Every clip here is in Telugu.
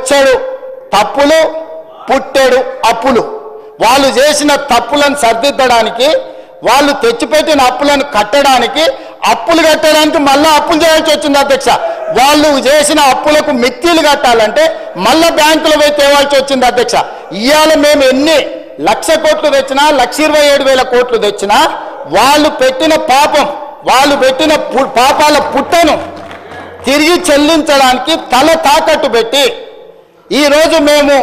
బొచ్చెడు తప్పులు పుట్టెడు అప్పులు. వాళ్ళు చేసిన తప్పులను సరిదిద్దడానికి, వాళ్ళు తెచ్చిపెట్టిన అప్పులను కట్టడానికి, అప్పులు కట్టడానికి మళ్ళీ అప్పులు చేయాల్సి వచ్చింది అధ్యక్ష. వాళ్ళు చేసిన అప్పులకు మిత్తిలు కట్టాలంటే మళ్ళీ బ్యాంకులో పోయి తేవాల్సి వచ్చింది అధ్యక్ష. ఇవాళ మేము ఎన్ని 1,00,000 కోట్లు తెచ్చినా, 1,27,000 కోట్లు తెచ్చినా వాళ్ళు పెట్టిన పాపం, వాళ్ళు పెట్టిన పాపాల పుట్టను తిరిగి చెల్లించడానికి తల తాకట్టు పెట్టి ఈరోజు మేము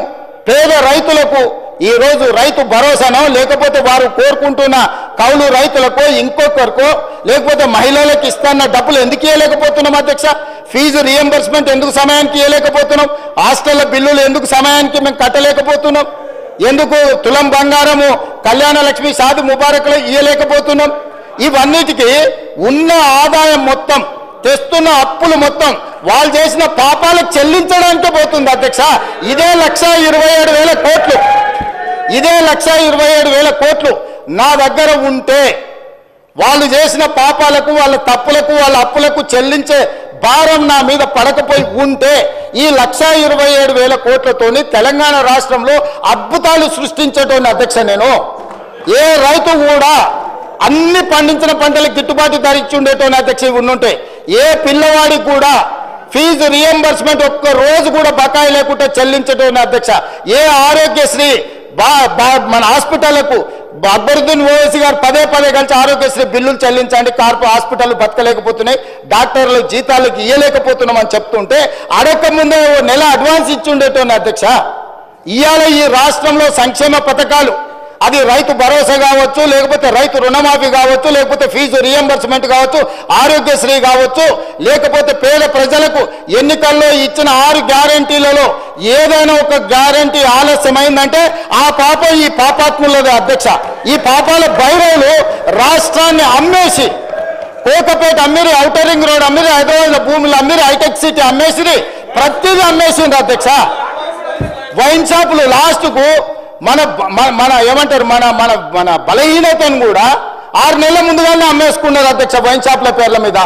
పేద రైతులకు ఈరోజు రైతు భరోసానో, లేకపోతే వారు కోరుకుంటున్న కౌలు రైతులకో, ఇంకొకరికో, లేకపోతే మహిళలకు ఇస్తున్న డబ్బులు ఎందుకు ఇవ్వలేకపోతున్నాం అధ్యక్ష? ఫీజు రియంబర్స్మెంట్ ఎందుకు సమయానికి ఇవ్వలేకపోతున్నాం? హాస్టళ్ల బిల్లులు ఎందుకు సమయానికి మేము కట్టలేకపోతున్నాం? ఎందుకు తులం బంగారము కళ్యాణ లక్ష్మి షాది ముబారక్లో ఇవ్వలేకపోతున్నాం? ఇవన్నిటికీ ఉన్న ఆదాయం మొత్తం, తెస్తున్న అప్పులు మొత్తం వాళ్ళు చేసిన పాపాలకు చెల్లించడానికి పోతుంది అధ్యక్ష. ఇదే 1,27,000 కోట్లు, ఇదే 1,27,000 కోట్లు నా దగ్గర ఉంటే వాళ్ళు చేసిన పాపాలకు, వాళ్ళ తప్పులకు, వాళ్ళ అప్పులకు చెల్లించే భారం నా మీద పడకపోయి ఉంటే ఈ 1,27,000 కోట్లతోని తెలంగాణ రాష్ట్రంలో అద్భుతాలు సృష్టించేటోని అధ్యక్ష. నేను ఏ రైతు కూడా అన్ని పండించిన పంటలకు గిట్టుబాటు ధర ఇచ్చి ఉండేటోని అధ్యక్ష. ఉండుంటే ఏ పిల్లవాడికి కూడా ఫీజు రియంబర్స్మెంట్ ఒక్క రోజు కూడా బకాయి లేకుండా చెల్లించటోని అధ్యక్ష. ఏ ఆరోగ్యశ్రీ మన హాస్పిటళ్లకు అక్బరుద్దీన్ ఓవైసీ గారు పదే కలిసి ఆరోగ్యశ్రీ బిల్లులు చెల్లించండి, హాస్పిటల్ బతకలేకపోతున్నాయి, డాక్టర్లు జీతాలకు ఇవ్వలేకపోతున్నాం అని చెప్తుంటే అడక్క ముందే నెల అడ్వాన్స్ ఇచ్చి ఉండేటోని అధ్యక్ష. ఇవాళ ఈ రాష్ట్రంలో సంక్షేమ పథకాలు, అది రైతు భరోసా కావచ్చు, లేకపోతే రైతు రుణమాఫీ కావచ్చు, లేకపోతే ఫీజు రియంబర్స్మెంట్ కావచ్చు, ఆరోగ్యశ్రీ కావచ్చు, లేకపోతే పేద ప్రజలకు ఎన్నికల్లో ఇచ్చిన 6 గ్యారంటీలలో ఏదైనా ఒక గ్యారంటీ ఆలస్యమైందంటే ఆ పాపం ఈ పాపాత్ములదే అధ్యక్ష. ఈ పాపాల భైరవులు రాష్ట్రాన్ని అమ్మేసి, కోకపేట అమ్మిరి, ఔటర్ రింగ్ రోడ్ అమ్మిరి, హైదరాబాద్ భూములు అమ్మిరి, హైటెక్ సిటీ అమ్మేసిరి, ప్రతిదీ అమ్మేసింది అధ్యక్ష. వైన్ షాపులు లాస్ట్కు మన ఏమంటారు మన మన బలహీనతను కూడా 6 నెలల ముందుగానే అమ్మేసుకున్నారు అధ్యక్ష వైన్ షాప్ల పేర్ల మీద.